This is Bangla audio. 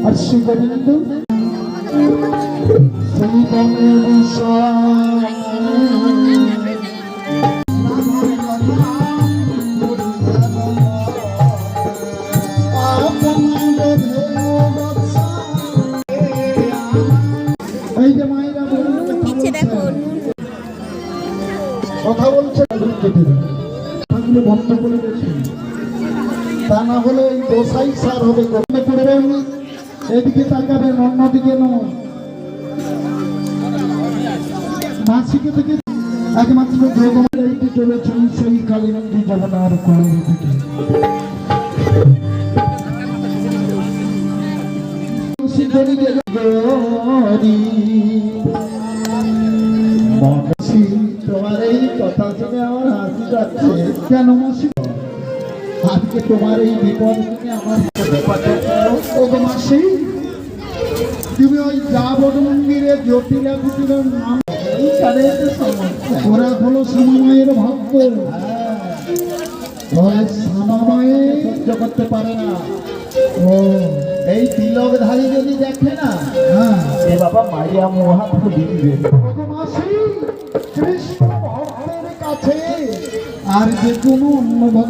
আর শ্রী গোবিন্দ সেই বনের বিষয় এই যে মায়েরা কথা বলছে কেটে দেবে কথাগুলো বন্ধ করে গেছে, তা না হলে এই দোষাই সার হবে। করতে করবেন, এদিকে তাকাবেন, অন্যদিকে নয়। মাসিকে থেকে একমাত্র যোগমাইতে চলেছেন সেই কালিন্দী যমুনার কোলের দিকে। তোমার এই কথা শুনে আমার হাসি পাচ্ছে। কেন মাসি? আজকে তোমার এই বিপদ শুনে আমার মাসি, তুমি ওই যাবন মন্দিরে জটিলা কুটিরের নাম ওরা হলো শ্যামামায়ের ভক্ত। শ্যামামায়ের সহ্য করতে পারে না। ও এই তিলকধারী যদি দেখে না, হ্যাঁ এ বাবা মাইয়া মহা দিবে। কৃষ্ণ ভক্তের কাছে আর যে কোনো অন্য ভক্ত